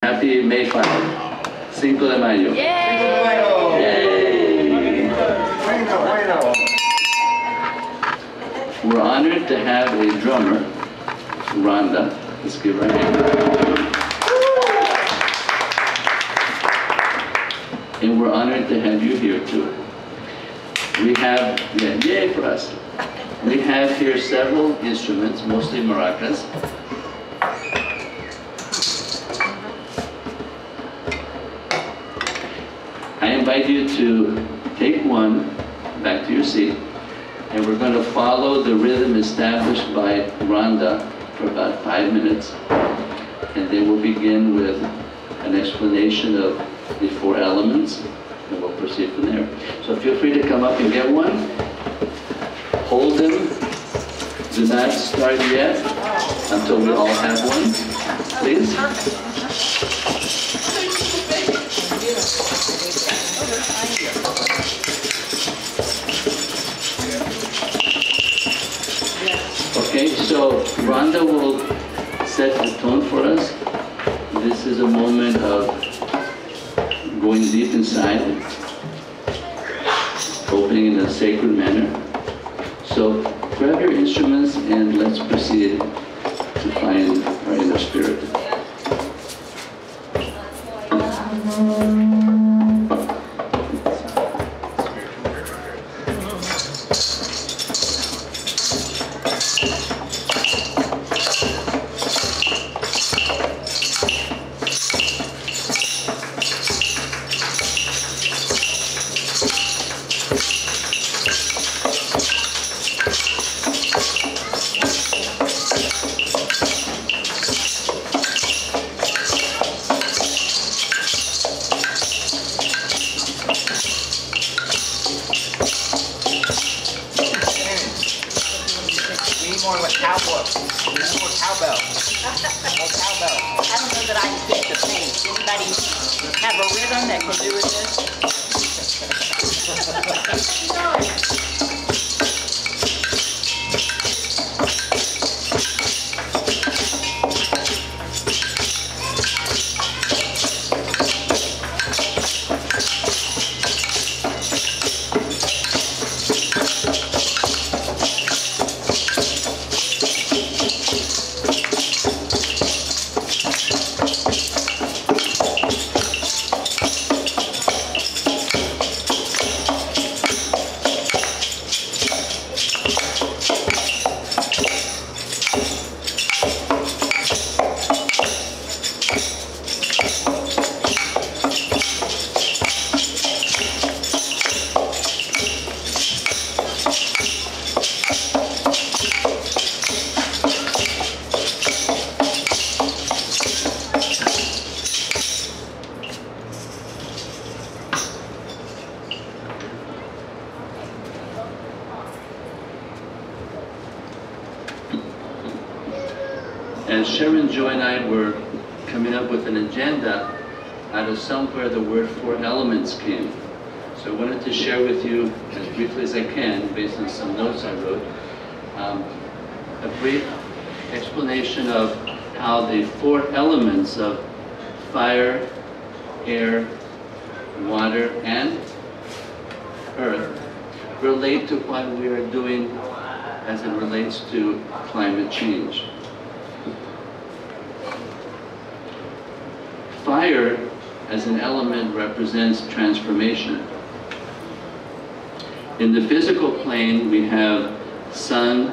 Happy May 5, 5 de Mayo. Yay! Yay! We're honored to have a drummer, Rhonda. Let's give her a hand. And we're honored to have you here too. We have, yay for us. We have here several instruments, mostly maracas. I invite you to take one back to your seat, and we're going to follow the rhythm established by Rhonda for about 5 minutes, and then we'll begin with an explanation of the 4 elements, and we'll proceed from there. So feel free to come up and get one. Hold them. Do not start yet until we all have one, please. Okay, so Rhonda will set the tone for us. This is a moment of going deep inside, opening in a sacred manner. So grab your instruments and let's proceed to find our inner spirit. As Sharon, Joy, and I were coming up with an agenda, out of somewhere the word 4 elements came. So I wanted to share with you, as briefly as I can, based on some notes I wrote, a brief explanation of how the 4 elements of fire, air, water, and earth relate to what we are doing as it relates to climate change. Fire as an element represents transformation. In the physical plane, we have sun,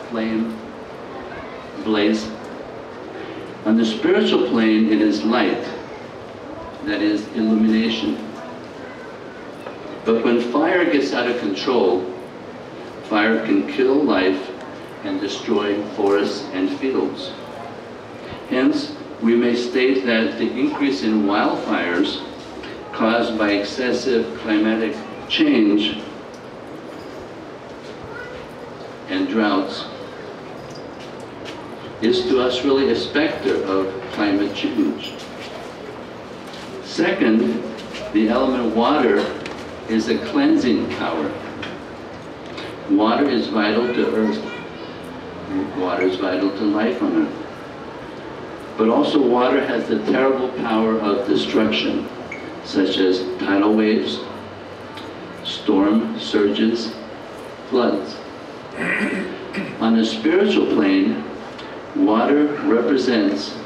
flame, blaze. On the spiritual plane, it is light, that is illumination. But when fire gets out of control, fire can kill life and destroy forests and fields. Hence, we may state that the increase in wildfires caused by excessive climatic change and droughts is to us really a specter of climate change. Second, the element water is a cleansing power. Water is vital to earth. Water is vital to life on earth. But also water has the terrible power of destruction, such as tidal waves, storm surges, floods. On a spiritual plane, water represents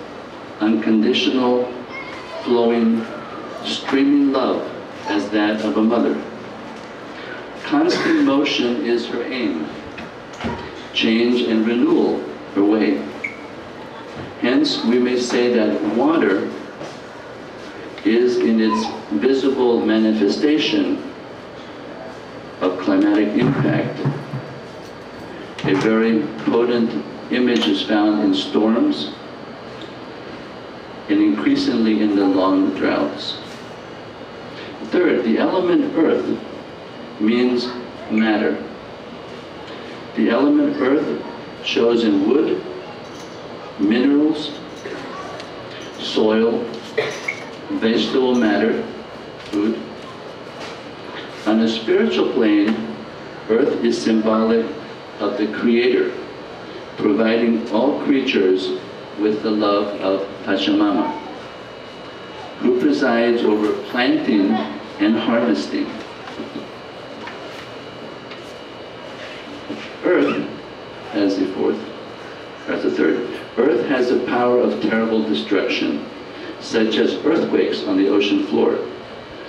unconditional, flowing, streaming love as that of a mother. Constant motion is her aim, change and renewal her way. Hence, we may say that water is in its visible manifestation of climatic impact. A very potent image is found in storms and increasingly in the long droughts. Third, the element earth means matter. The element earth shows in wood, minerals, soil, vegetable matter, food. On a spiritual plane, earth is symbolic of the Creator, providing all creatures with the love of Pachamama, who presides over planting and harvesting. Earth, as the third, Earth has the power of terrible destruction, such as earthquakes on the ocean floor.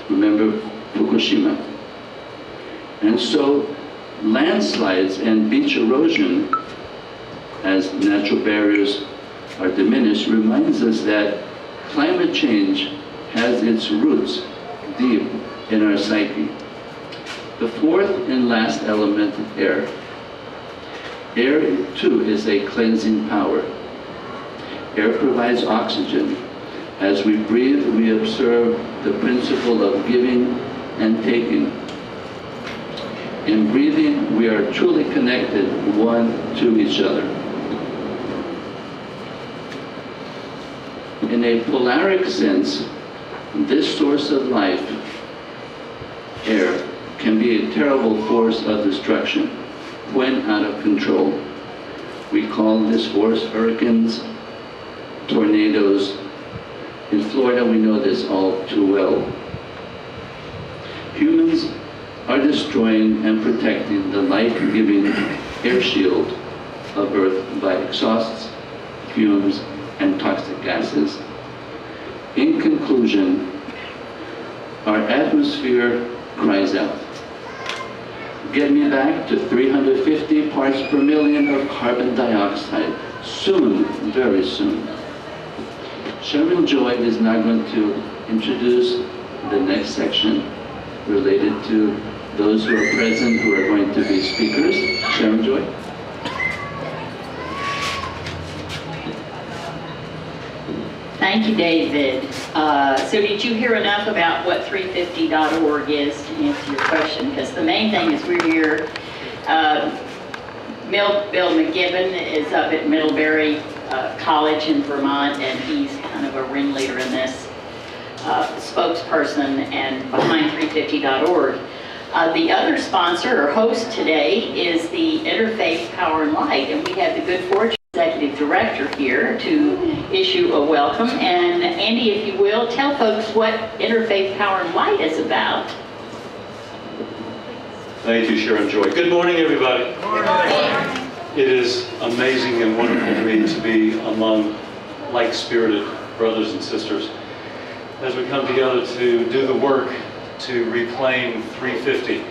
Remember Fukushima. And so landslides and beach erosion, as natural barriers are diminished, reminds us that climate change has its roots deep in our psyche. The fourth and last element, air. Air, too, is a cleansing power. Air provides oxygen. As we breathe, we observe the principle of giving and taking. In breathing, we are truly connected one to each other. In a polaric sense, this source of life, air, can be a terrible force of destruction when out of control. We call this force hurricanes, tornadoes. In Florida, we know this all too well. Humans are destroying and protecting the life-giving air shield of Earth by exhausts, fumes, and toxic gases. In conclusion, our atmosphere cries out, get me back to 350 parts per million of carbon dioxide, soon, very soon. Sharon Joy is now going to introduce the next section related to those who are present who are going to be speakers. Sharon Joy. Thank you, David. So did you hear enough about what 350.org is to answer your question? Because the main thing is we're here. Bill McGibbon is up at Middlebury College in Vermont, and he's kind of a ringleader in this, spokesperson and behind 350.org. The other sponsor or host today is the Interfaith Power and Light, and we have the good fortune Executive Director here to issue a welcome. And Andy, if you will, tell folks what Interfaith Power and Light is about. Thank you, Sharon Joy. Good morning, everybody. Good morning. It is amazing and wonderful to me to be among like-spirited brothers and sisters as we come together to do the work to reclaim 350.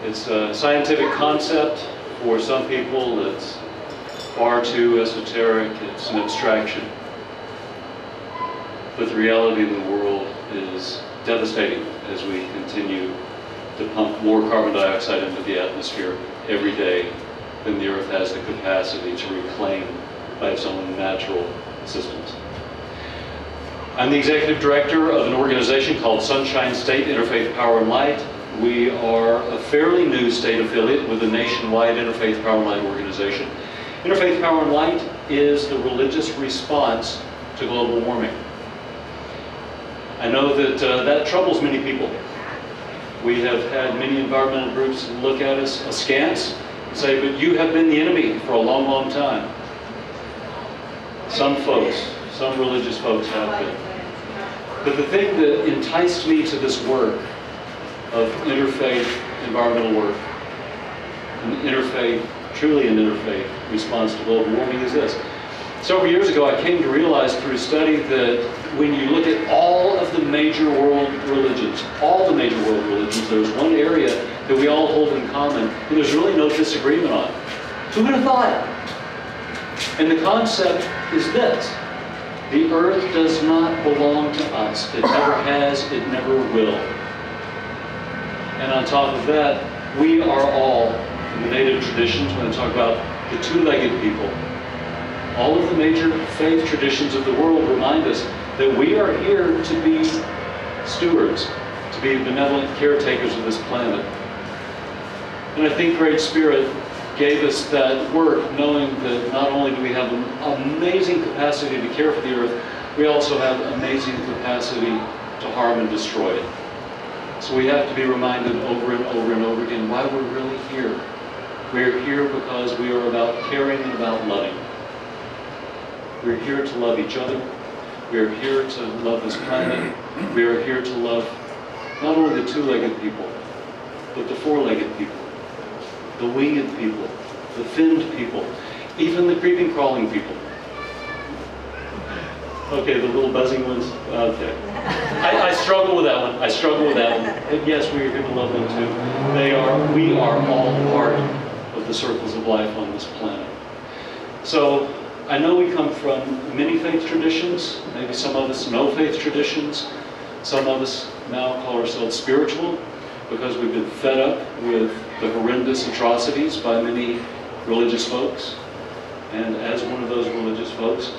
It's a scientific concept. For some people, it's far too esoteric, it's an abstraction. But the reality of the world is devastating as we continue to pump more carbon dioxide into the atmosphere every day than the Earth has the capacity to reclaim by its own natural systems. I'm the Executive Director of an organization called Sunshine State Interfaith Power and Light. We are a fairly new state affiliate with a nationwide Interfaith Power and Light organization. Interfaith Power and Light is the religious response to global warming. I know that that troubles many people. We have had many environmental groups look at us askance and say, but you have been the enemy for a long, long time. Some folks, some religious folks have been. But the thing that enticed me to this work of interfaith environmental work, an interfaith, truly an interfaith response to global warming is this. Several years ago, I came to realize through study that when you look at all of the major world religions, there's one area that we all hold in common, and there's really no disagreement on. Who would have thought? And the concept is this: the earth does not belong to us. It never has, it never will. And on top of that, we are all, in the native traditions, when I talk about the two-legged people, all of the major faith traditions of the world remind us that we are here to be stewards, to be benevolent caretakers of this planet. And I think Great Spirit gave us that work, knowing that not only do we have an amazing capacity to care for the earth, we also have amazing capacity to harm and destroy it. So we have to be reminded over and over and over again why we're really here. We're here because we are about caring and about loving. We're here to love each other. We're here to love this planet. We are here to love not only the two-legged people, but the four-legged people, the winged people, the finned people, even the creeping, crawling people. Okay, the little buzzing ones? Okay. I struggle with that one. I struggle with that one. And yes, we are here to love them too. We are all part of the circles of life on this planet. So, I know we come from many faith traditions, maybe some of us no faith traditions. Some of us now call ourselves spiritual because we've been fed up with the horrendous atrocities by many religious folks. And as one of those religious folks,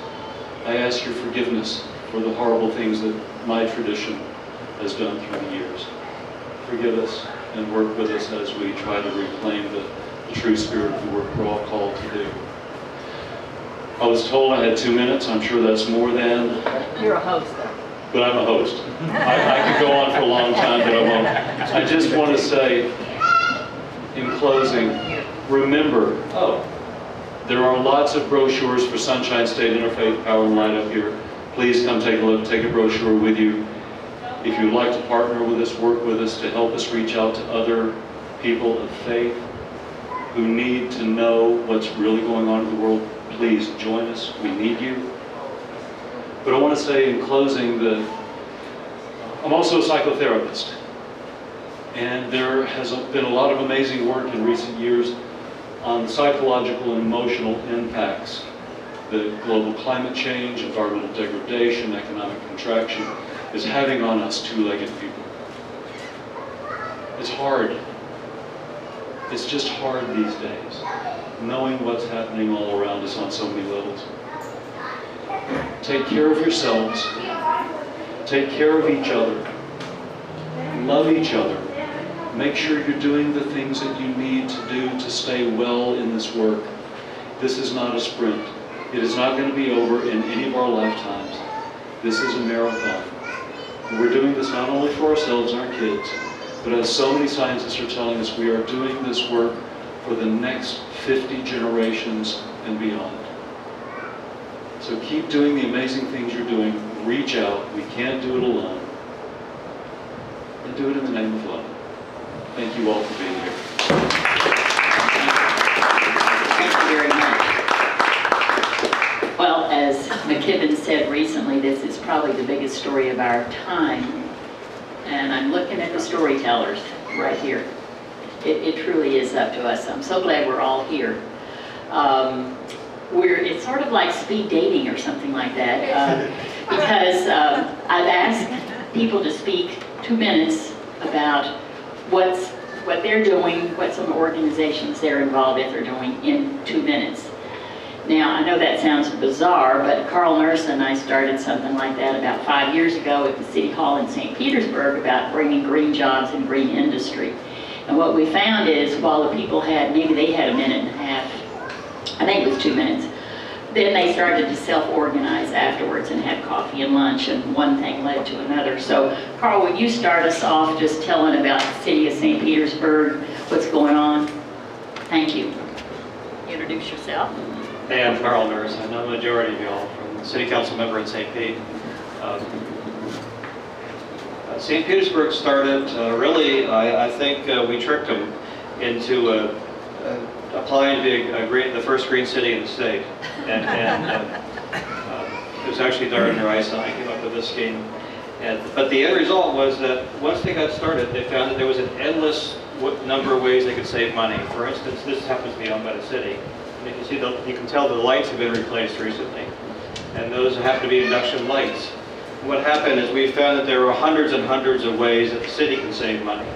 I ask your forgiveness for the horrible things that my tradition has done through the years. Forgive us and work with us as we try to reclaim the true spirit of the work we're all called to do. I was told I had 2 minutes. I'm sure that's more than. You're a host, though. But I'm a host. I could go on for a long time, but I won't. I just want to say, in closing, remember, there are lots of brochures for Sunshine State Interfaith Power and Light up here. Please come take a look, take a brochure with you. If you'd like to partner with us, work with us to help us reach out to other people of faith who need to know what's really going on in the world, please join us. We need you. But I want to say in closing that I'm also a psychotherapist. And there has been a lot of amazing work in recent years on the psychological and emotional impacts that global climate change, environmental degradation, economic contraction is having on us two-legged people. It's hard. It's just hard these days, knowing what's happening all around us on so many levels. Take care of yourselves. Take care of each other. Love each other. Make sure you're doing the things that you need to do to stay well in this work. This is not a sprint. It is not going to be over in any of our lifetimes. This is a marathon. And we're doing this not only for ourselves and our kids, but as so many scientists are telling us, we are doing this work for the next 50 generations and beyond. So keep doing the amazing things you're doing. Reach out. We can't do it alone. And do it in the name of love. Thank you all for being here. Thank you very much. Well, as McKibben said recently, this is probably the biggest story of our time. And I'm looking at the storytellers right here. It truly is up to us. I'm so glad we're all here. It's sort of like speed dating or something like that, because I've asked people to speak 2 minutes about what they're doing, what some organizations they're involved with are doing in 2 minutes. Now, I know that sounds bizarre, but Carl Nurse and I started something like that about 5 years ago at the City Hall in St. Petersburg about bringing green jobs and green industry. And what we found is while the people maybe they had a minute and a half, I think it was 2 minutes, then they started to self-organize afterwards and have coffee and lunch, and one thing led to another. So, Carl, would you start us off just telling about the city of St. Petersburg, what's going on? Thank you. introduce yourself. Hey, I'm Carl Nurse. I know the majority of y'all from the City Council member in St. Pete. St. Petersburg started, really, I think we tricked them into applying to be the first green city in the state. It was actually Gardner Rice and I came up with this scheme. But the end result was that once they got started, they found that there was an endless number of ways they could save money. For instance, this happens to be owned by the city. And you can see, you can tell the lights have been replaced recently. And those happen to be induction lights. What happened is we found that there were hundreds and hundreds of ways that the city can save money.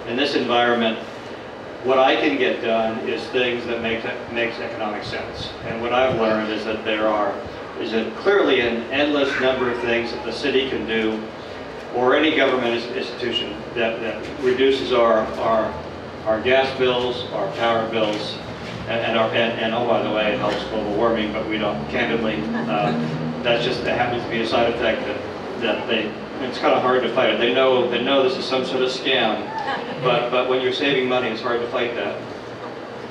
In this environment, what I can get done is things that makes economic sense. And what I've learned is that is clearly an endless number of things that the city can do, or any government institution, that reduces our gas bills, our power bills, and oh, by the way, it helps global warming, but we don't, candidly, that happens to be a side effect that it's kind of hard to fight it. They know this is some sort of scam, but when you're saving money, it's hard to fight that.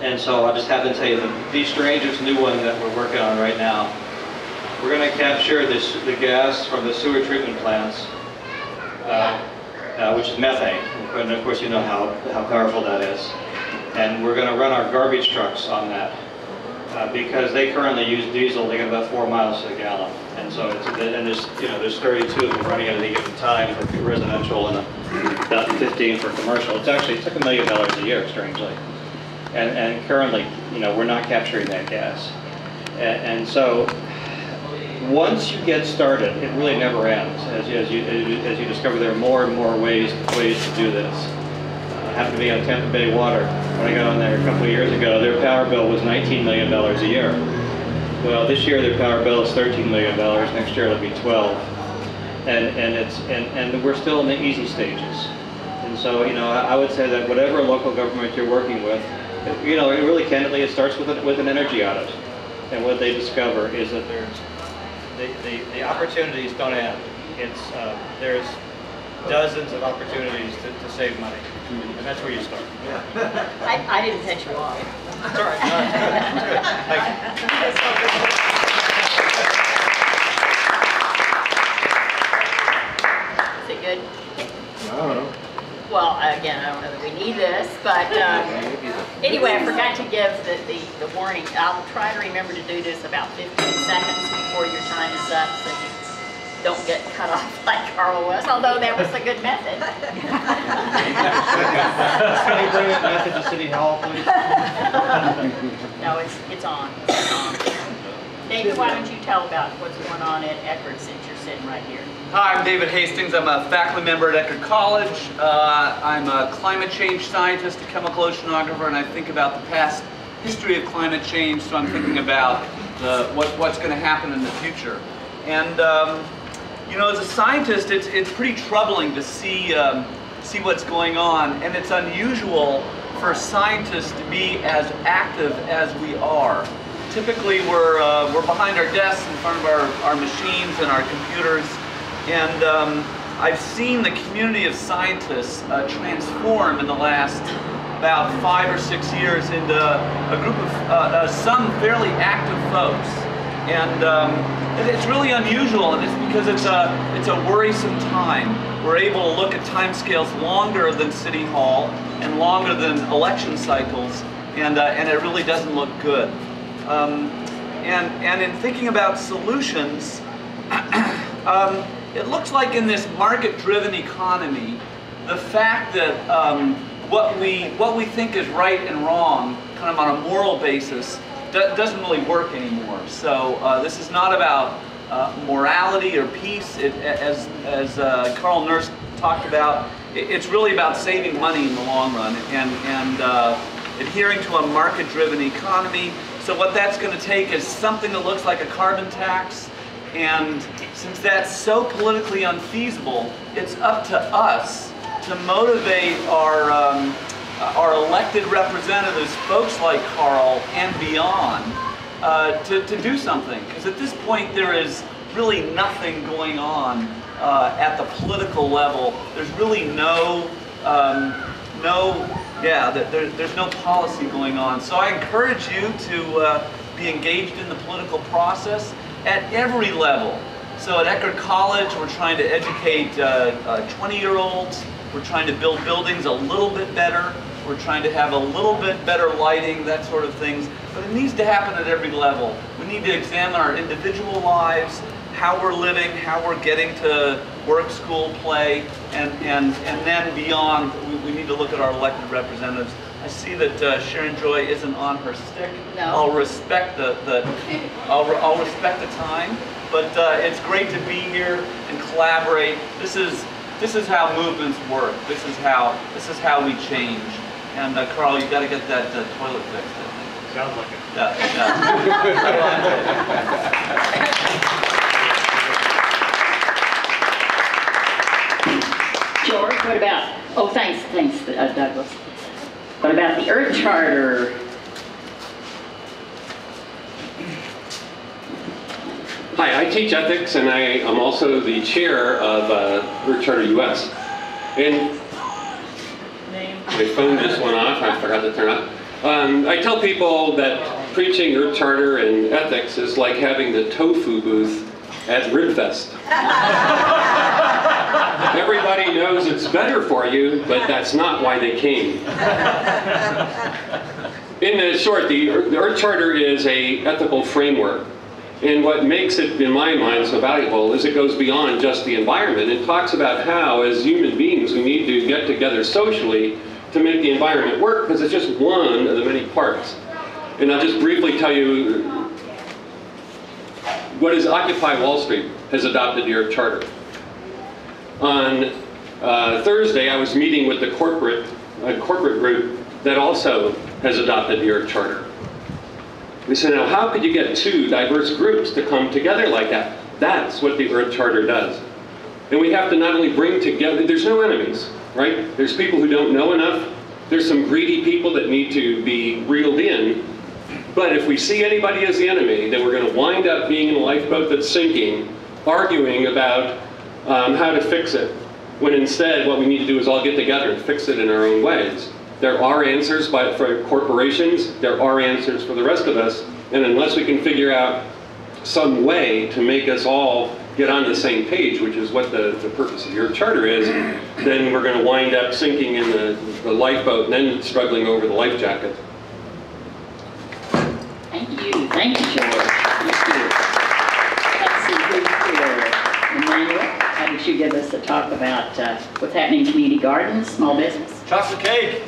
And so I just happen to tell you that the strangest new one that we're working on right now, we're going to capture the gas from the sewer treatment plants, which is methane, and of course you know how powerful that is. And we're going to run our garbage trucks on that, because they currently use diesel. They get about 4 miles to the gallon, and so there's 32 of them running at any given time for residential and about 15 for commercial. It took $1 million a year, strangely, and currently we're not capturing that gas, and so once you get started, it really never ends. As you discover, there are more and more ways to do this. I happened to be on Tampa Bay Water. When I got on there a couple of years ago, their power bill was $19 million a year. Well, this year their power bill is $13 million. Next year it'll be 12. And we're still in the easy stages. And so I would say that whatever local government you're working with, it really candidly it starts with an energy audit. And what they discover is that the opportunities don't end. There's dozens of opportunities to save money, and that's where you start. I didn't cut you off. It's all right. No, it's good. Thank Is it good? I don't know. Well, again, I don't know that we need this, but anyway, I forgot to give the warning. I'll try to remember to do this about 15 seconds before your time is up, so you don't get cut off like Carl was, although that was a good method. Can you bring that method to City Hall, please? No, it's on. David, why don't you tell about what's going on at Eckerd since you're sitting right here? Hi, I'm David Hastings. I'm a faculty member at Eckerd College. I'm a climate change scientist, a chemical oceanographer, and I think about the past history of climate change, so I'm thinking about what's going to happen in the future. And as a scientist, it's pretty troubling to see what's going on, and it's unusual for scientists to be as active as we are. Typically, we're behind our desks in front of our machines and our computers, and I've seen the community of scientists transform in the last about 5 or 6 years into a group of some fairly active folks, and it's really unusual, and it's because it's a worrisome time. We're able to look at timescales longer than City Hall and longer than election cycles, and it really doesn't look good. And in thinking about solutions, it looks like in this market-driven economy, the fact that what we think is right and wrong, kind of on a moral basis, doesn't really work anymore. So this is not about morality or peace, as Carl Nurse talked about. It's really about saving money in the long run and adhering to a market-driven economy. So what that's going to take is something that looks like a carbon tax, and since that's so politically unfeasible, it's up to us to motivate our elected representatives, folks like Carl and beyond, to do something. Because at this point there is really nothing going on at the political level. There's really no Yeah, there's no policy going on. So I encourage you to be engaged in the political process at every level. So at Eckerd College, we're trying to educate 20-year-olds. We're trying to build buildings a little bit better. We're trying to have a little bit better lighting, that sort of things. But it needs to happen at every level. We need to examine our individual lives, how we're living, how we're getting to work, school, play, and then beyond, we need to look at our elected representatives. I see that Sharon Joy isn't on her stick. No. I'll respect I'll respect the time, but it's great to be here and collaborate. This is how movements work. This is how we change. And Carl, you got to get that toilet fixed, I think. Sounds like it. Yeah. George, what about, oh, thanks, Douglas. What about the Earth Charter? Hi, I teach ethics, and I am also the chair of Earth Charter US. And my phone just went off, I forgot to turn off. I tell people that preaching Earth Charter and ethics is like having the tofu booth at Ribfest. Everybody knows it's better for you, but that's not why they came. In short, the Earth Charter is an ethical framework. And what makes it, in my mind, so valuable is it goes beyond just the environment. It talks about how, as human beings, we need to get together socially to make the environment work, because it's just one of the many parts. And I'll just briefly tell you what is Occupy Wall Street has adopted the Earth Charter. On Thursday, I was meeting with the corporate group that also has adopted the Earth Charter. We said, now how could you get two diverse groups to come together like that? That's what the Earth Charter does. And we have to not only bring together, there's no enemies, right? There's people who don't know enough. There's some greedy people that need to be reeled in. But if we see anybody as the enemy, then we're going to wind up being in a lifeboat that's sinking, arguing about how to fix it, when instead what we need to do is all get together and fix it in our own ways. There are answers for corporations, there are answers for the rest of us, and unless we can figure out some way to make us all get on the same page, which is what the purpose of your charter is, then we're going to wind up sinking in the lifeboat and then struggling over the life jacket. Thank you, George. Thank you. Let's see who's here. Emmanuel, how did you give us a talk about what's happening in community gardens, small business? Chocolate cake.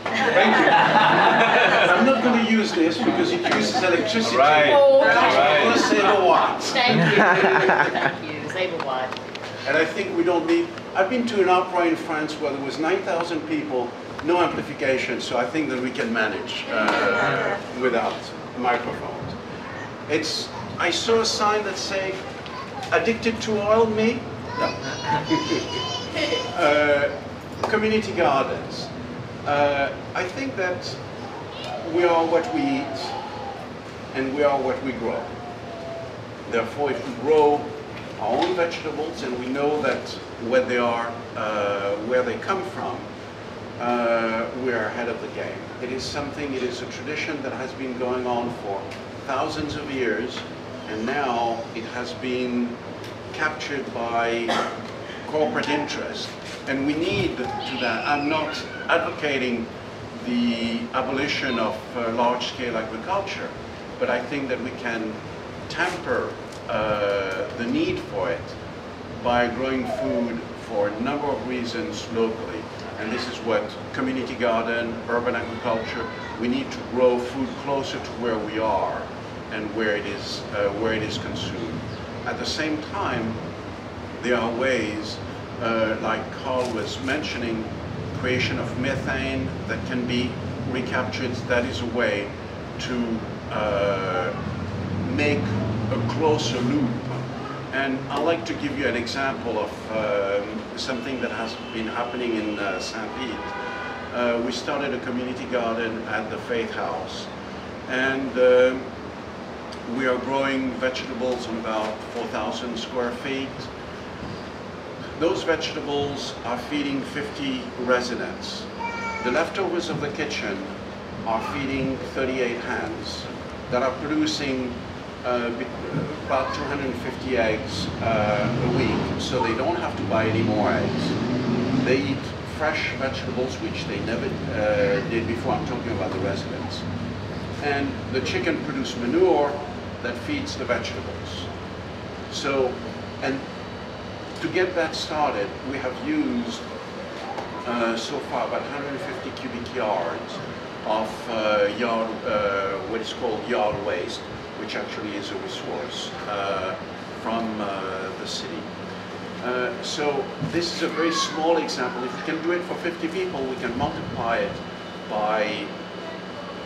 Thank you. I'm not going to use this because it uses electricity. Right. Oh, I'm going to save a watt. Thank you. Thank you. Save a watt. And I think we don't need... I've been to an opera in France where there was 9,000 people, no amplification, so I think that we can manage without microphones. I saw a sign that said, addicted to oil, me? No. Community gardens. I think that we are what we eat and we are what we grow. Therefore, if we grow our own vegetables and we know that where they are, where they come from, we are ahead of the game. It is a tradition that has been going on for thousands of years, and now it has been captured by corporate interest. And we need to that. I'm not advocating the abolition of large-scale agriculture, but I think that we can temper the need for it by growing food for a number of reasons locally. And this is what community garden, urban agriculture, we need to grow food closer to where we are and where it is consumed. At the same time, there are ways like Carl was mentioning, creation of methane that can be recaptured. That is a way to make a closer loop. And I'd like to give you an example of something that has been happening in St. Pete. We started a community garden at the Faith House, and we are growing vegetables on about 4,000 square feet. Those vegetables are feeding 50 residents. the leftovers of the kitchen are feeding 38 hens that are producing about 250 eggs a week, so they don't have to buy any more eggs. They eat fresh vegetables, which they never did before. I'm talking about the residents. And the chicken produce manure that feeds the vegetables. So, and to get that started, we have used so far about 150 cubic yards of what is called yard waste, which actually is a resource from the city. So this is a very small example. If we can do it for 50 people, we can multiply it by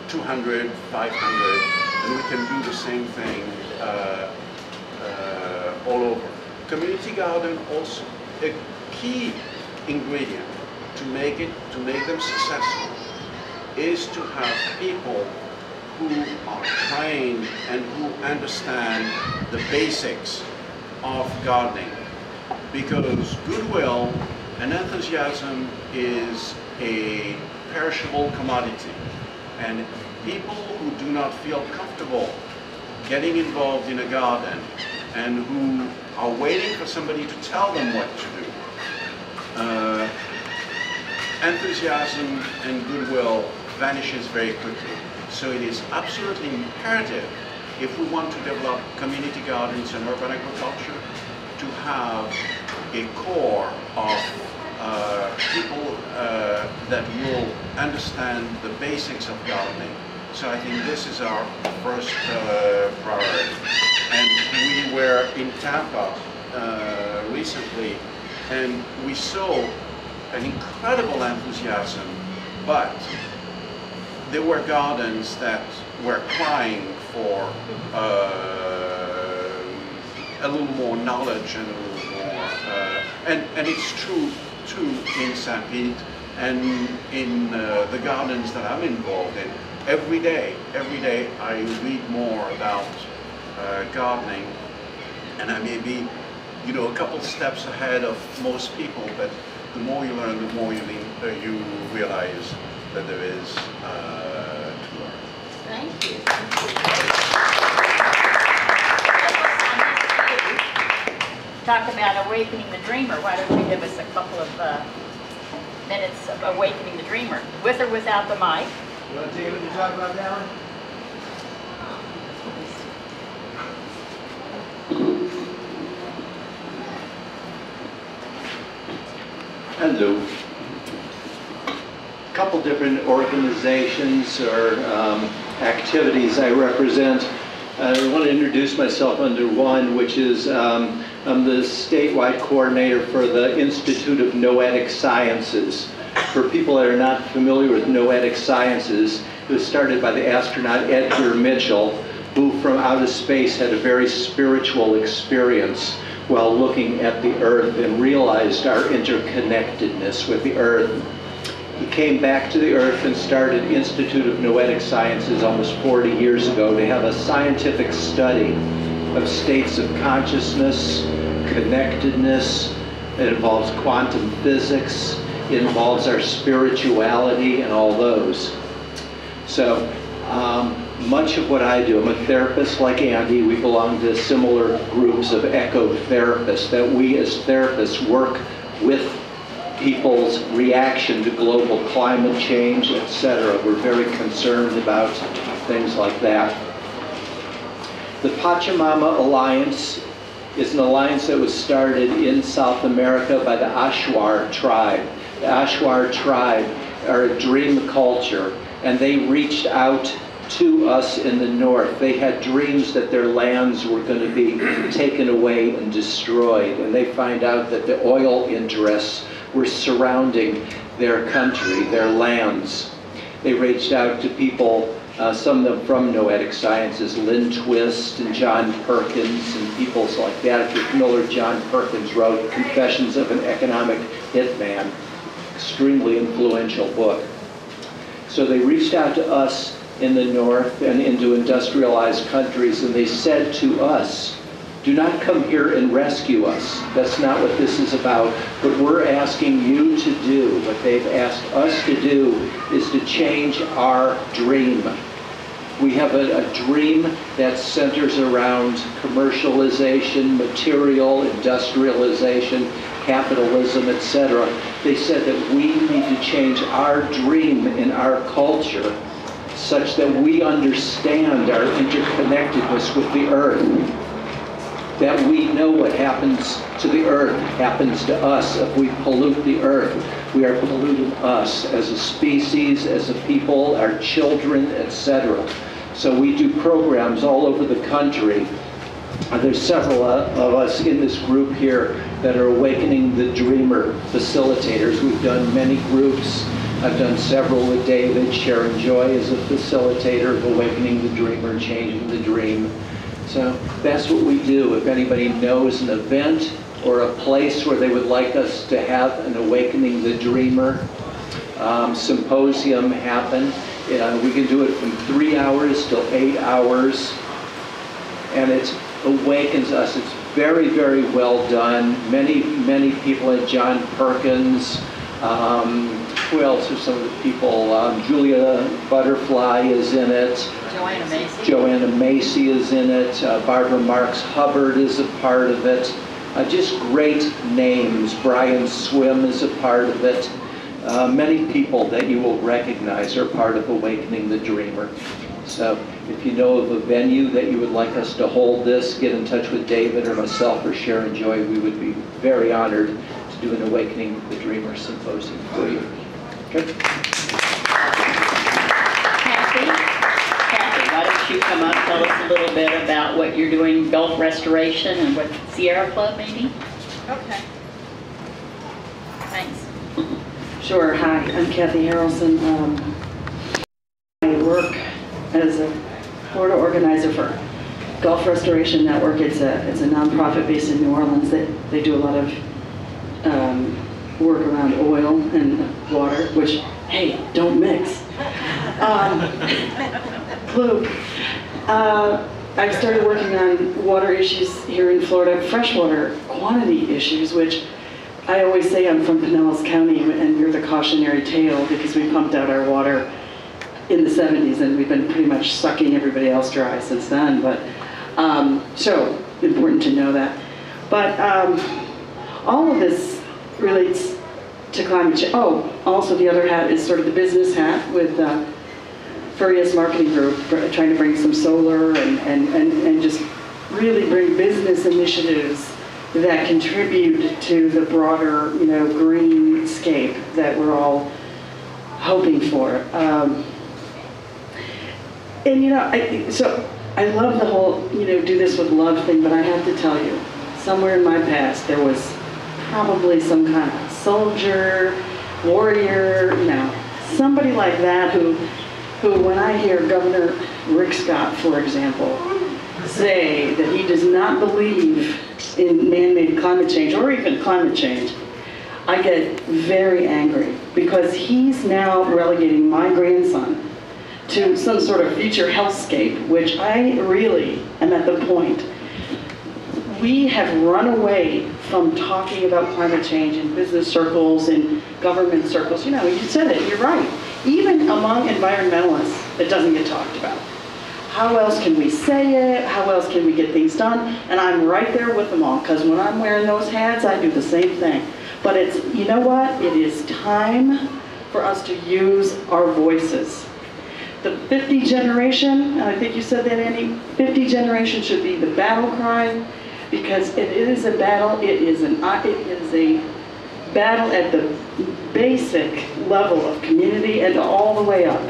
200, 500, and we can do the same thing all over. Community garden also, a key ingredient to make them successful is to have people who are trained and who understand the basics of gardening. Because goodwill and enthusiasm is a perishable commodity. And people who do not feel comfortable getting involved in a garden and who are waiting for somebody to tell them what to do, enthusiasm and goodwill vanishes very quickly. So it is absolutely imperative, if we want to develop community gardens and urban agriculture, to have a core of people that will understand the basics of gardening. So I think this is our first priority. And we were in Tampa recently, and we saw an incredible enthusiasm, but there were gardens that were crying for a little more knowledge and a little more, and it's true too in St. Pete and in the gardens that I'm involved in. Every day I read more about gardening, and I may be, you know, a couple steps ahead of most people, but the more you learn, the more you realize that there is to learn. Thank you. Talk about awakening the dreamer. Why don't you give us a couple of minutes of awakening the dreamer, with or without the mic? You want to take a minute to talk about that one? Hello. A couple different organizations or activities I represent. I want to introduce myself under one, which is I'm the statewide coordinator for the Institute of Noetic Sciences. For people that are not familiar with noetic sciences, it was started by the astronaut Edgar Mitchell, who from outer space had a very spiritual experience while looking at the Earth and realized our interconnectedness with the Earth. He came back to the Earth and started Institute of Noetic Sciences almost 40 years ago to have a scientific study of states of consciousness, connectedness. It involves quantum physics. It involves our spirituality and all those. So much of what I do, I'm a therapist like Andy. We belong to similar groups of eco-therapists that we as therapists work with people's reaction to global climate change, etc. We're very concerned about things like that. The Pachamama Alliance is an alliance that was started in South America by the Ashwar tribe. The Ashwar tribe are a dream culture, and they reached out to us in the north. They had dreams that their lands were going to be taken away and destroyed, and they find out that the oil interests were surrounding their country, their lands. They reached out to people, some of them from Noetic Sciences, Lynn Twist and John Perkins and people like that. If you're familiar, John Perkins wrote Confessions of an Economic Hitman, extremely influential book. So they reached out to us in the north and into industrialized countries, and they said to us, Do not come here and rescue us. That's not what this is about. What we're asking you to do, what they've asked us to do, is to change our dream. We have a dream that centers around commercialization, material, industrialization, capitalism, etc. They said that we need to change our dream in our culture such that we understand our interconnectedness with the earth. That we know what happens to the earth happens to us. If we pollute the earth, we are polluting us as a species, as a people, our children, etc. So we do programs all over the country. There's several of us in this group here that are Awakening the Dreamer facilitators. We've done many groups. I've done several with David. Sharon Joy is a facilitator of Awakening the Dreamer, Changing the Dream. So that's what we do. If anybody knows an event or a place where they would like us to have an Awakening the Dreamer symposium happen, we can do it from 3 hours till 8 hours, and it awakens us. It's very, very well done. Many, many people, John Perkins, who else are some of the people? Julia Butterfly is in it. Joanna Macy. Joanna Macy is in it. Barbara Marks Hubbard is a part of it. Just great names. Brian Swim is a part of it. Many people that you will recognize are part of Awakening the Dreamer. So if you know of a venue that you would like us to hold this, get in touch with David or myself or Sharon Joy. We would be very honored to do an Awakening the Dreamer symposium for you. Okay. Kathy, why don't you come up, tell us a little bit about what you're doing, Gulf Restoration, and what Sierra Club maybe? Okay. Thanks. Sure. Hi, I'm Kathy Harrelson. I work as a Florida organizer for Gulf Restoration Network. It's a nonprofit based in New Orleans. They do a lot of work around oil and water, which, hey, don't mix. Clue. I've started working on water issues here in Florida, freshwater quantity issues, which I always say I'm from Pinellas County and you're the cautionary tale because we pumped out our water in the 70s and we've been pretty much sucking everybody else dry since then. But so important to know that. But all of this relates to climate change. Oh, also the other hat is sort of the business hat with Furious Marketing Group, trying to bring some solar and just really bring business initiatives that contribute to the broader, greenscape that we're all hoping for. So I love the whole, do this with love thing, but I have to tell you, somewhere in my past there was probably some kind of soldier, warrior, somebody like that who when I hear Governor Rick Scott, for example, say that he does not believe in man-made climate change or even climate change, I get very angry because he's now relegating my grandson to some sort of future hellscape, which I really am at the point. We have run away from talking about climate change in business circles and government circles. You said it, you're right. Even among environmentalists, it doesn't get talked about. How else can we say it? How else can we get things done? And I'm right there with them all, because when I'm wearing those hats, I do the same thing. But you know what? It is time for us to use our voices. The 50 generation, and I think you said that, Andy, 50 generation should be the battle cry, because it is a battle. It is a battle at the basic level of community and all the way up.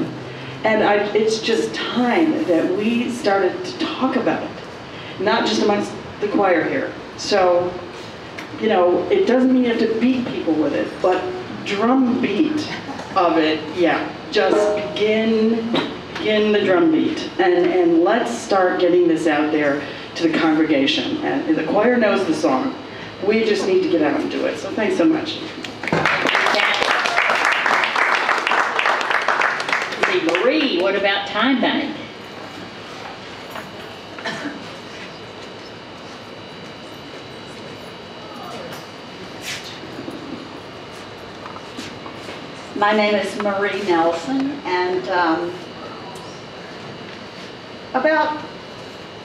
And it's just time that we started to talk about it, not just amongst the choir here. So, it doesn't mean you have to beat people with it, but drum beat of it, just begin the drum beat. And let's start getting this out there to the congregation. And the choir knows the song. We just need to get out and do it. So thanks so much. Marie, what about Time Bank? My name is Marie Nelson, and about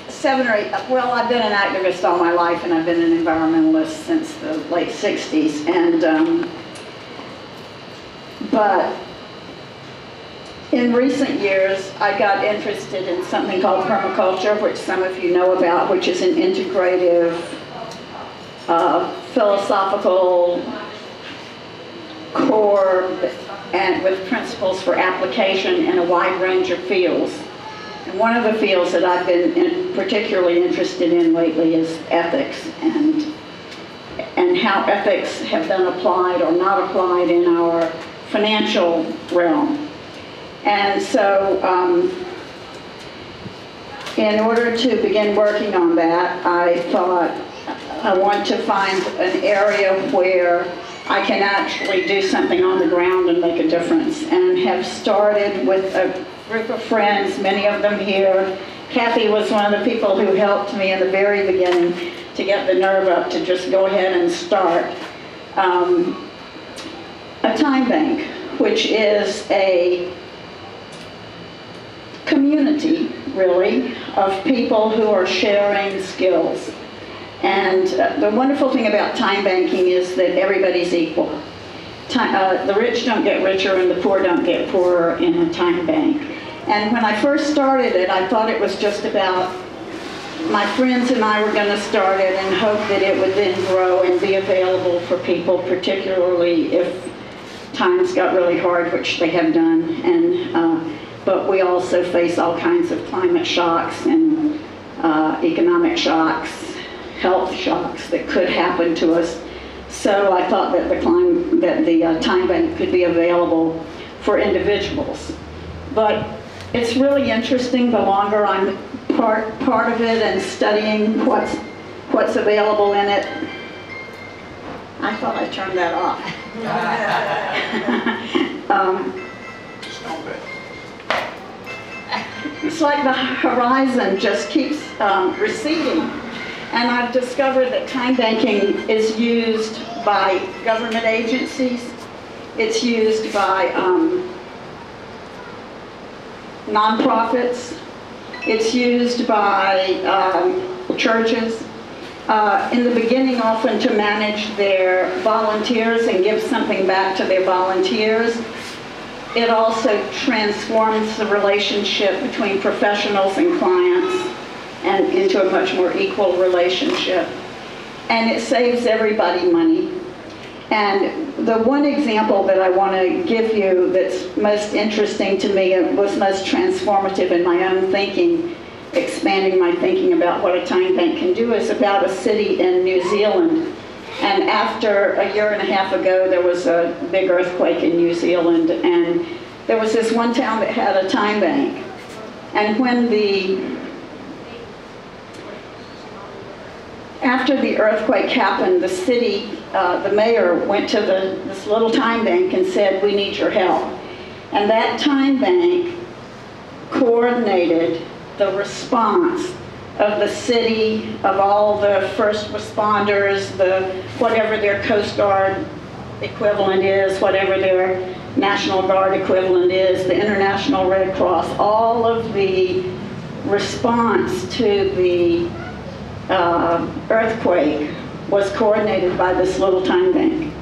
7 or 8, well, I've been an activist all my life, and I've been an environmentalist since the late 60s, and but in recent years, I got interested in something called permaculture, which some of you know about, which is an integrative, philosophical core and with principles for application in a wide range of fields. And one of the fields that I've been particularly interested in lately is ethics and how ethics have been applied or not applied in our financial realm. And so in order to begin working on that, I thought I want to find an area where I can actually do something on the ground and make a difference, and have started with a group of friends, many of them here. Kathy was one of the people who helped me in the very beginning to get the nerve up to just go ahead and start a time bank, which is a community, really, of people who are sharing skills. And the wonderful thing about time banking is that everybody's equal. The rich don't get richer and the poor don't get poorer in a time bank. And when I first started it, I thought it was just about my friends and I were going to start it and hope that it would then grow and be available for people, particularly if times got really hard, which they have done. And but we also face all kinds of climate shocks and economic shocks, health shocks that could happen to us. So I thought that the time bank could be available for individuals. But it's really interesting the longer I'm part of it and studying what's available in it. I thought I turned that off. It's like the horizon just keeps receding. And I've discovered that time banking is used by government agencies. It's used by nonprofits. It's used by churches. In the beginning, often to manage their volunteers and give something back to their volunteers. It also transforms the relationship between professionals and clients and into a much more equal relationship. And it saves everybody money. And the one example that I want to give you that's most interesting to me and was most transformative in my own thinking, expanding my thinking about what a time bank can do, is about a city in New Zealand. And after a year and a half ago, there was a big earthquake in New Zealand, and there was this one town that had a time bank. And when after the earthquake happened, the city, the mayor went to this little time bank and said, "We need your help." And that time bank coordinated the response of the city, of all the first responders, whatever their Coast Guard equivalent is, whatever their National Guard equivalent is, the International Red Cross, all of the response to the earthquake was coordinated by this little time bank,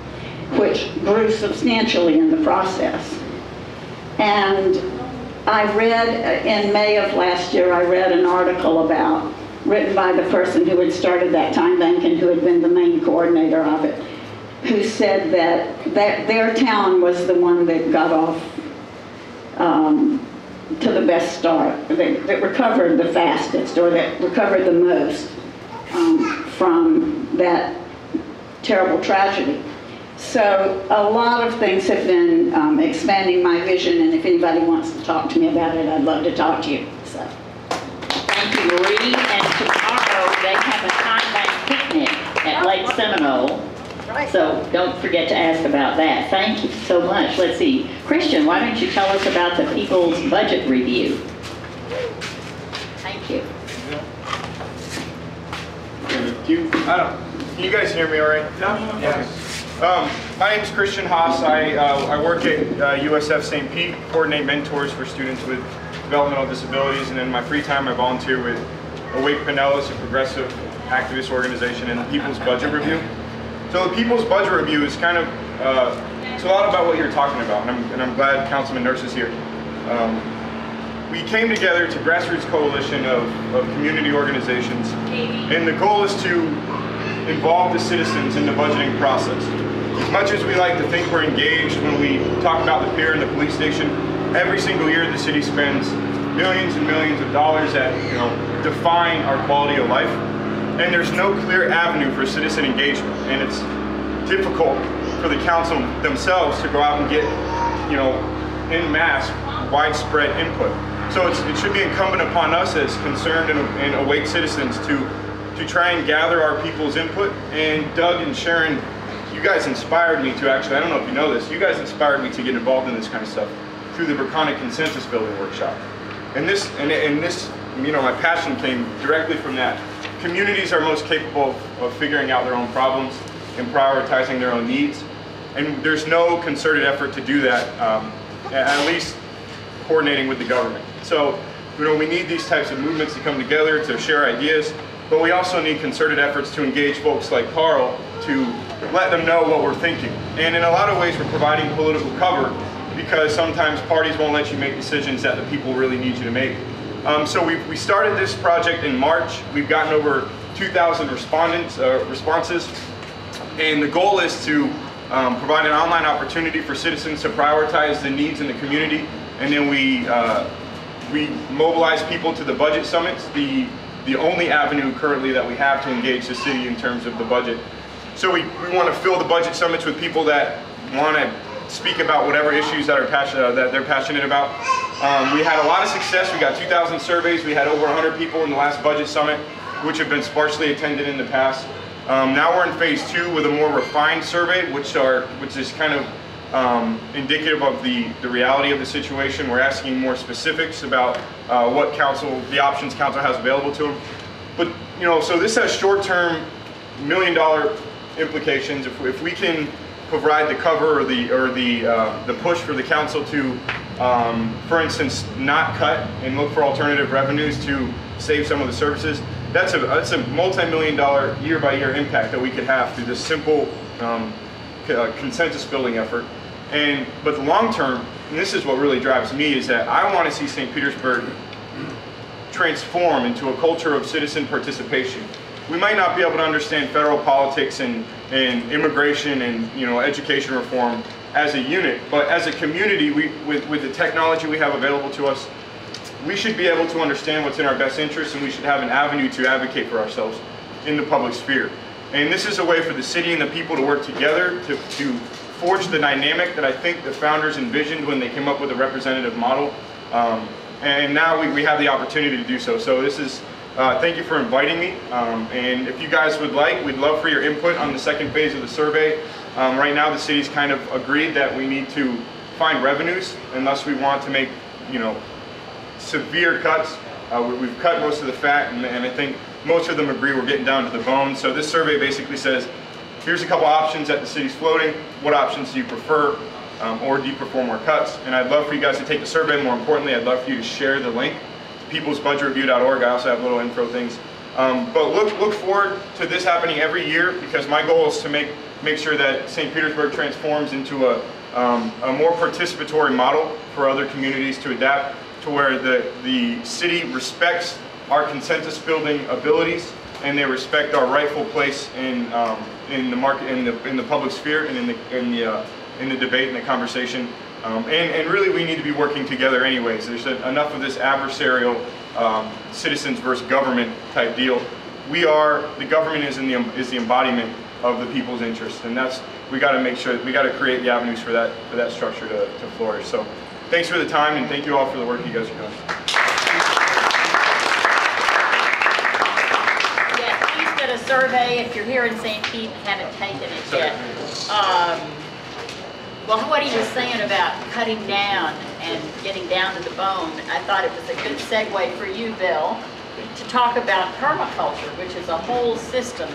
which grew substantially in the process. And I read, in May of last year, I read an article written by the person who had started that time bank and who had been the main coordinator of it, who said that their town was the one that got off to the best start, that recovered the fastest, or that recovered the most from that terrible tragedy. So a lot of things have been expanding my vision, and if anybody wants to talk to me about it, I'd love to talk to you. So. Thank you, Marie. And tomorrow they have a time bank picnic at Lake Seminole. Right. So don't forget to ask about that. Thank you so much. Let's see. Christian, why don't you tell us about the People's Budget Review? Thank you. Can you guys hear me all right? Yeah. My name is Christian Haas. I work at USF St. Pete, coordinate mentors for students with developmental disabilities, and in my free time I volunteer with Awake Pinellas, a progressive activist organization, and the People's Budget Review. So the People's Budget Review is kind of, it's a lot about what you're talking about, and I'm glad Councilman Nurse is here. We came together to grassroots coalition of community organizations, and the goal is to involve the citizens in the budgeting process. As much as we like to think we're engaged when we talk about the pier and the police station, every single year the city spends millions and millions of dollars that define our quality of life, and there's no clear avenue for citizen engagement, and it's difficult for the council themselves to go out and get en masse widespread input. So it should be incumbent upon us as concerned and awake citizens to try and gather our people's input. And Doug and Sharon, you guys inspired me to actually, I don't know if you know this, you guys inspired me to get involved in this kind of stuff through the Verkonic Consensus Building Workshop. And this, my passion came directly from that. Communities are most capable of figuring out their own problems and prioritizing their own needs. And there's no concerted effort to do that, at least coordinating with the government. So, we need these types of movements to come together to share ideas, but we also need concerted efforts to engage folks like Carl to let them know what we're thinking. And in a lot of ways, we're providing political cover because sometimes parties won't let you make decisions that the people really need you to make. So we started this project in March. We've gotten over 2,000 responses, and the goal is to provide an online opportunity for citizens to prioritize the needs in the community, and then we mobilize people to the budget summits, the only avenue currently that we have to engage the city in terms of the budget. So we want to fill the budget summits with people that want to speak about whatever issues that they're passionate about. We had a lot of success. We got 2,000 surveys. We had over 100 people in the last budget summit, which have been sparsely attended in the past. Now we're in phase 2 with a more refined survey, which is kind of indicative of the reality of the situation. We're asking more specifics about what the options council has available to them. But so this has short-term $1 million implications. If we can provide the cover or the push for the council to, for instance, not cut and look for alternative revenues to save some of the services, that's a multi-million-dollar year-by-year impact that we could have through this simple consensus building effort. But the long term, and this is what really drives me, is that I want to see St. Petersburg transform into a culture of citizen participation. We might not be able to understand federal politics and immigration and education reform as a unit, but as a community, with the technology we have available to us, we should be able to understand what's in our best interest, and we should have an avenue to advocate for ourselves in the public sphere. And this is a way for the city and the people to work together to forge the dynamic that I think the founders envisioned when they came up with a representative model. And now we have the opportunity to do so. So this is, thank you for inviting me. And if you guys would like, we'd love for your input on the second phase of the survey. Right now the city's kind of agreed that we need to find revenues unless we want to make, severe cuts. We've cut most of the fat, and I think most of them agree we're getting down to the bone. So this survey basically says, here's a couple options that the city's floating. What options do you prefer, or do you prefer more cuts? And I'd love for you guys to take the survey. More importantly, I'd love for you to share the link to peoplesbudgetreview.org. I also have little intro things. But look forward to this happening every year, because my goal is to make sure that St. Petersburg transforms into a more participatory model for other communities to adapt, to where the city respects our consensus building abilities, and they respect our rightful place in the market, in the public sphere, and in the debate and the conversation. And really, we need to be working together anyways. There's enough of this adversarial citizens versus government type deal. The government is the embodiment of the people's interests, and we got to make sure we got to create the avenues for that structure to flourish. So, thanks for the time, and thank you all for the work you guys are doing. A survey if you're here in St. Pete and haven't taken it yet. Well, what he was saying about cutting down and getting down to the bone, I thought it was a good segue for you, Bill, to talk about permaculture, which is a whole system.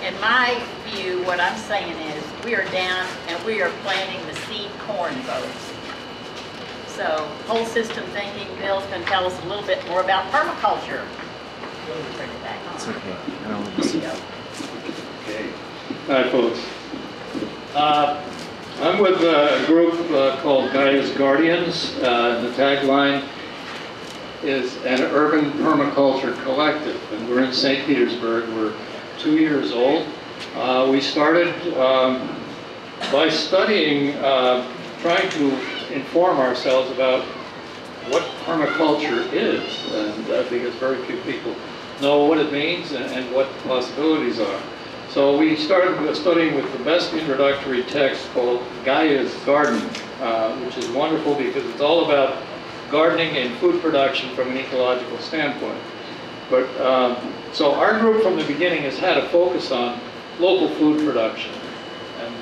in my view, what I'm saying is we are down and we are planting the seed corn boats. So whole system thinking, Bill's going to tell us a little bit more about permaculture. Bring it back on. It's okay. I don't want There you go. Okay. Hi, folks. I'm with a group called Gaia's Guardians. The tagline is an urban permaculture collective, and we're in St. Petersburg. We're 2 years old. We started by studying, trying to inform ourselves about what permaculture is, and because very few people know what it means and what the possibilities are. So we started studying with the best introductory text called Gaia's Garden, which is wonderful because it's all about gardening and food production from an ecological standpoint. But so our group from the beginning has had a focus on local food production and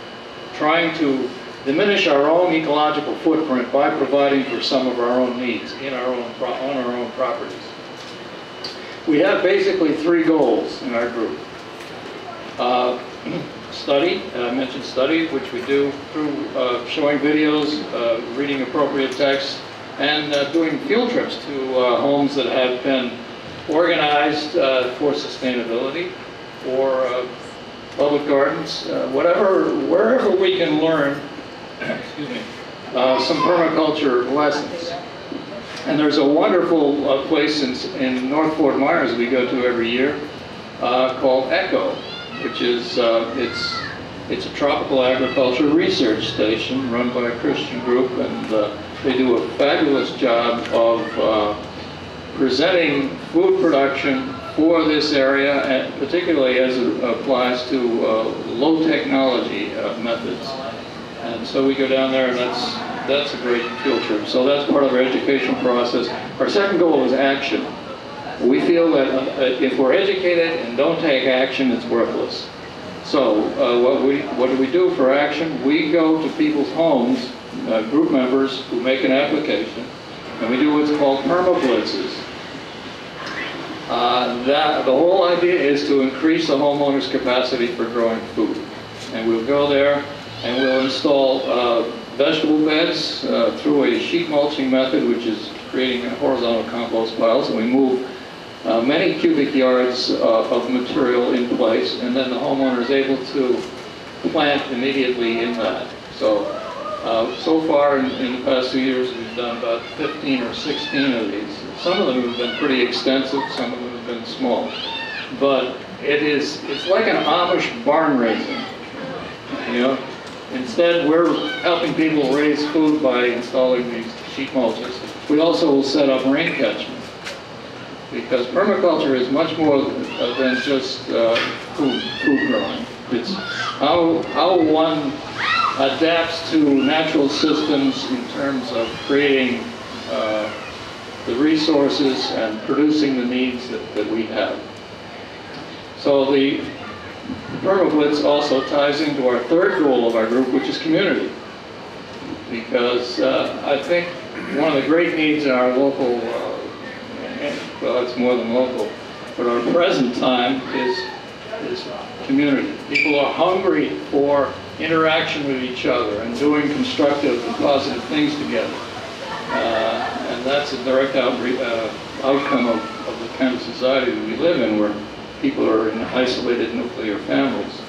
trying to diminish our own ecological footprint by providing for some of our own needs in our own on our own properties. We have basically 3 goals in our group. Study, I mentioned study, which we do through showing videos, reading appropriate texts, and doing field trips to homes that have been organized for sustainability, or public gardens, wherever we can learn excuse me, some permaculture lessons. And there's a wonderful place in North Fort Myers we go to every year called ECHO, which is it's a tropical agriculture research station run by a Christian group, and they do a fabulous job of presenting food production for this area, and particularly as it applies to low technology methods. And so we go down there, and that's a great field trip. So that's part of our education process. Our second goal is action. We feel that if we're educated and don't take action, it's worthless. So what do we do for action? We go to people's homes, group members who make an application, and we do what's called perma-blitzes. The whole idea is to increase the homeowner's capacity for growing food. And we'll go there and we'll install vegetable beds through a sheet mulching method, which is creating horizontal compost piles, and we move many cubic yards of material in place, and then the homeowner is able to plant immediately in that. So, so far in the past 2 years, we've done about 15 or 16 of these. Some of them have been pretty extensive, some of them have been small. But it's like an Amish barn raising, you know. Instead, we're helping people raise food by installing these sheet mulches. We also will set up rain catchment, because permaculture is much more than just food growing. It's how one adapts to natural systems in terms of creating the resources and producing the needs that we have. So the PermaBlitz also ties into our third goal of our group, which is community. Because I think one of the great needs in our local, well, it's more than local, but our present time is community. People are hungry for interaction with each other and doing constructive and positive things together. And that's a direct outcome of the kind of society that we live in, where people are in isolated nuclear families.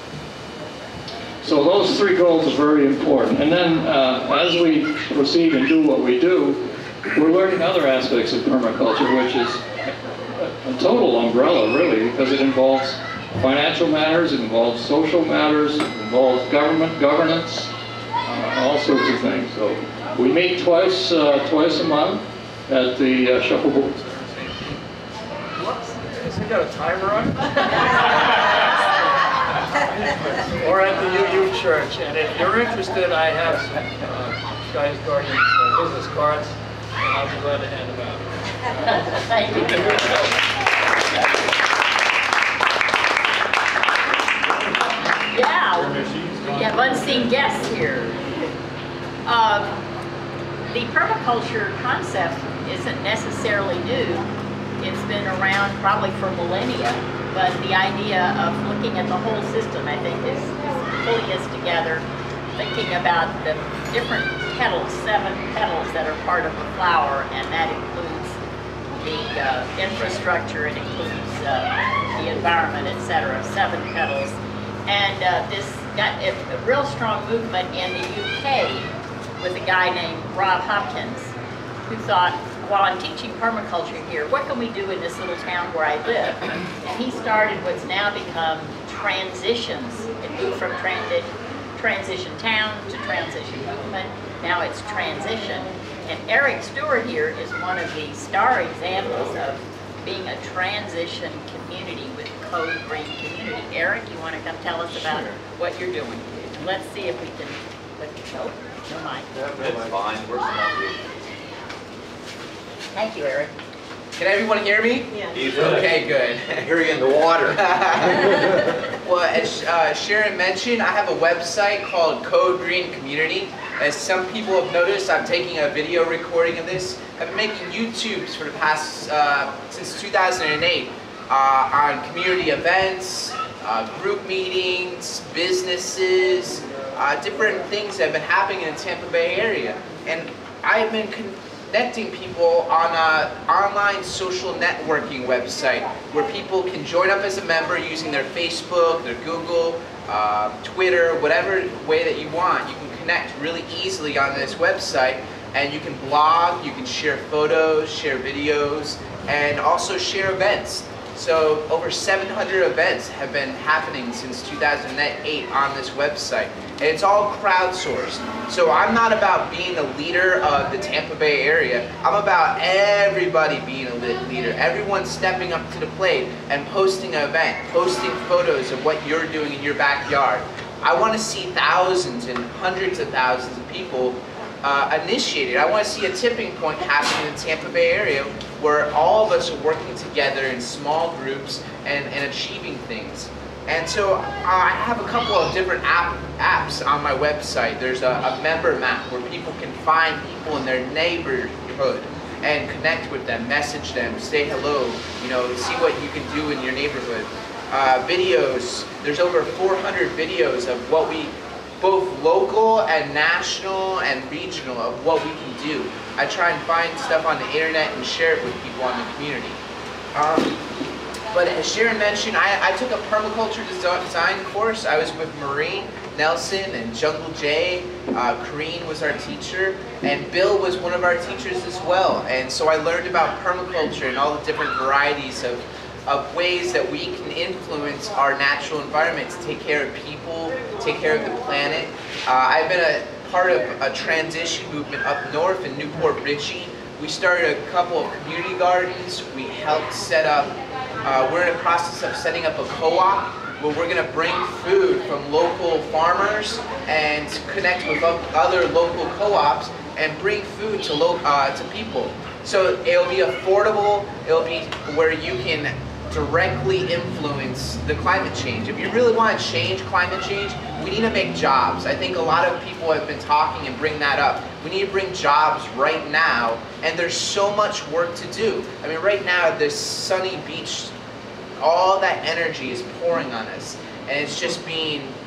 So those 3 goals are very important. And then as we proceed and do what we do, we're learning other aspects of permaculture, which is a total umbrella, really, because it involves financial matters, it involves social matters, it involves government governance, all sorts of things. So we meet twice a month at the Shuffleboard. Whoops, has he got a timer on? Or at the UU Church. And if you're interested, I have some Gaia's Guardians business cards, and I'll be glad to hand them out. Thank you. Yeah, we have unseen guests here. The permaculture concept isn't necessarily new. It's been around probably for millennia, but the idea of looking at the whole system, I think, is pulling us together, thinking about the different petals, 7 petals that are part of the flower, and that includes the infrastructure, it includes the environment, etc. 7 petals. And this got a real strong movement in the UK with a guy named Rob Hopkins, who thought, while I'm teaching permaculture here, what can we do in this little town where I live? And he started what's now become transitions. It moved from transition town to transition movement. Now it's transition. And Eric Stewart here is one of the star examples of being a transition community with Code Green Community. Eric, you want to come tell us about what you're doing? And let's see if we can, no mic. It's fine, we're small. Thank you, Eric. Can everyone hear me? Yes. Okay, good. I hear you in the water. Well, as Sharon mentioned, I have a website called Code Green Community. As some people have noticed, I'm taking a video recording of this. I've been making YouTubes for the past, since 2008, on community events, group meetings, businesses, different things that have been happening in the Tampa Bay area. And I've been connecting people on an online social networking website where people can join up as a member using their Facebook, their Google, Twitter, whatever way that you want. You can connect really easily on this website, and you can blog, you can share photos, share videos, and also share events. So over 700 events have been happening since 2008 on this website. And it's all crowdsourced. So I'm not about being a leader of the Tampa Bay area. I'm about everybody being a leader. Everyone stepping up to the plate and posting an event, posting photos of what you're doing in your backyard. I want to see thousands and hundreds of thousands of people initiated. I want to see a tipping point happen in the Tampa Bay area where all of us are working together in small groups and achieving things. And so I have a couple of different apps on my website. There's a member map where people can find people in their neighborhood and connect with them, message them, say hello, you know, see what you can do in your neighborhood. Videos, there's over 400 videos of what we, both local and national and regional, of what we can do. I try and find stuff on the internet and share it with people in the community. But as Sharon mentioned, I took a permaculture design course. I was with Marie Nelson and Jungle Jay. Kareen was our teacher, and Bill was one of our teachers as well. And so I learned about permaculture and all the different varieties of ways that we can influence our natural environment to take care of people, take care of the planet. I've been a part of a transition movement up north in Newport Richey. We started a couple of community gardens. We helped set up, we're in the process of setting up a co-op where we're going to bring food from local farmers and connect with other local co-ops and bring food to people. So it'll be affordable, it'll be where you can directly influence the climate change. If you really want to change climate change, we need to make jobs. I think a lot of people have been talking and bring that up. We need to bring jobs right now, and there's so much work to do. I mean, right now, this sunny beach, all that energy is pouring on us, and it's just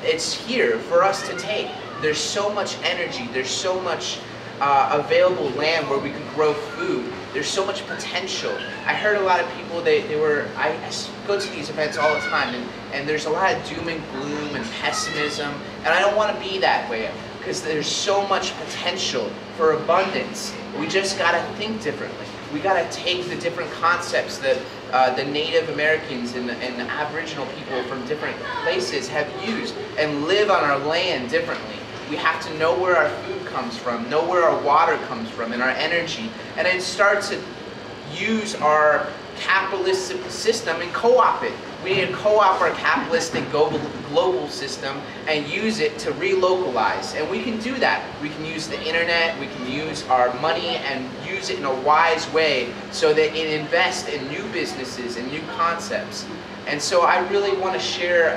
it's here for us to take. There's so much energy, there's so much available land where we can grow food. There's so much potential. I heard a lot of people, I go to these events all the time, and there's a lot of doom and gloom and pessimism, and I don't want to be that way, because there's so much potential for abundance. We just got to think differently. We got to take the different concepts that the Native Americans and the Aboriginal people from different places have used and live on our land differently. We have to know where our food comes from, know where our water comes from, and our energy, and then start to use our capitalist system and co-op it. We need to co-op our capitalistic global system and use it to relocalize. And we can do that. We can use the internet, we can use our money and use it in a wise way so that it invests in new businesses and new concepts. And so I really want to share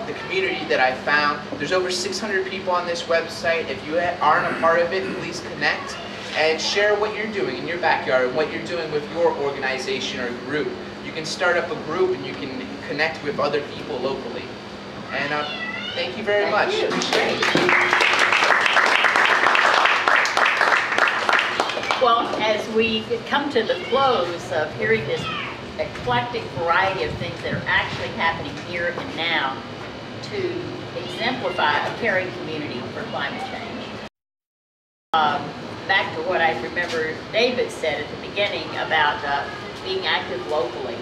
the community that I found. There's over 600 people on this website. If you aren't a part of it, please connect. and share what you're doing in your backyard and what you're doing with your organization or group. You can start up a group and you can connect with other people locally. And thank you very much. Great. Well, as we come to the close of hearing this eclectic variety of things that are actually happening here and now to exemplify a caring community for climate change. Back to what I remember David said at the beginning about being active locally.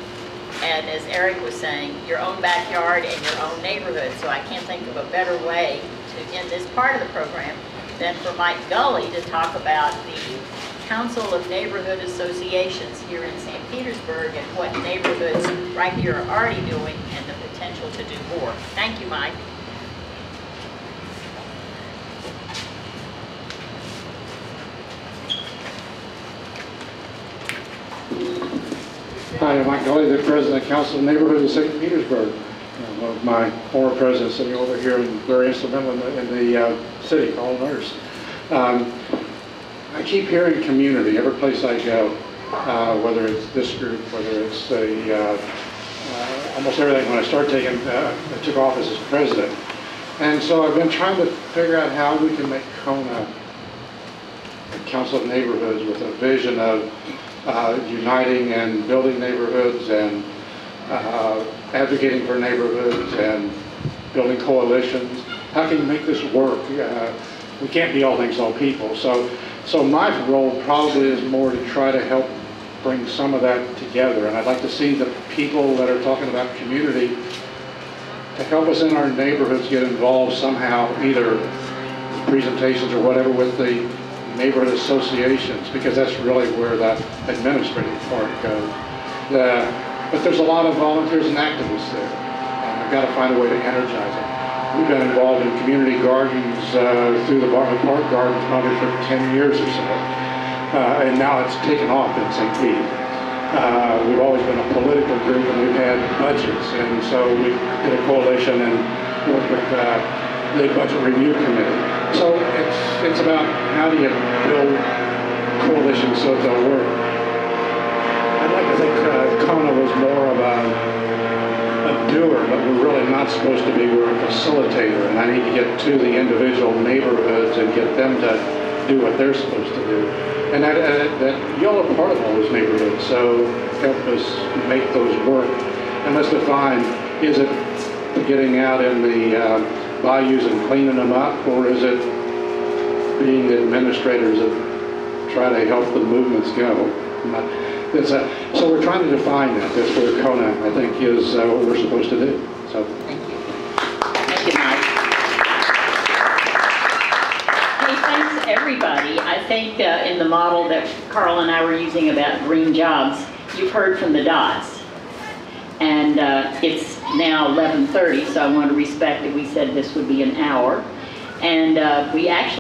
And as Eric was saying, your own backyard and your own neighborhood. So I can't think of a better way to end this part of the program than for Mike Gully to talk about the Council of Neighborhood Associations here in St. Petersburg and what neighborhoods right here are already doing and the potential to do more. Thank you, Mike. Hi, I'm Mike Gully, the President of the Council of Neighborhoods of St. Petersburg. One of my former presidents sitting over here and very instrumental in the city, Carl Nurse. I keep hearing community every place I go, whether it's this group, whether it's almost everything when I took office as president. And so I've been trying to figure out how we can make Kona a council of neighborhoods with a vision of uniting and building neighborhoods and advocating for neighborhoods and building coalitions. How can you make this work? We can't be all things to all people. So my role probably is more to try to help bring some of that together. And I'd like to see the people that are talking about community to help us in our neighborhoods get involved somehow, either presentations or whatever with the neighborhood associations, because that's really where that administrative part goes. But there's a lot of volunteers and activists there, and I've got to find a way to energize them. We've been involved in community gardens through the Bartlett Park Gardens probably for 10 years or so, and now it's taken off in St. Pete. We've always been a political group, and we've had budgets, and so we did a coalition and worked with the Budget Review Committee. So it's about how do you build coalitions so that they'll work. I'd like to think Kona was more of a doer, but we're really not supposed to be. We're a facilitator, and I need to get to the individual neighborhoods and get them to do what they're supposed to do. And that y'all are part of all those neighborhoods, so help us make those work. And let's define, is it getting out in the bayous and cleaning them up, or is it being the administrators that try to help the movements go? So we're trying to define that. That's where Kona, I think, is what we're supposed to do. So thank you. Thank you, Mike. Hey, thanks everybody. I think in the model that Carl and I were using about green jobs, you've heard from the dots. And it's now 11:30, so I want to respect that we said this would be an hour. And we actually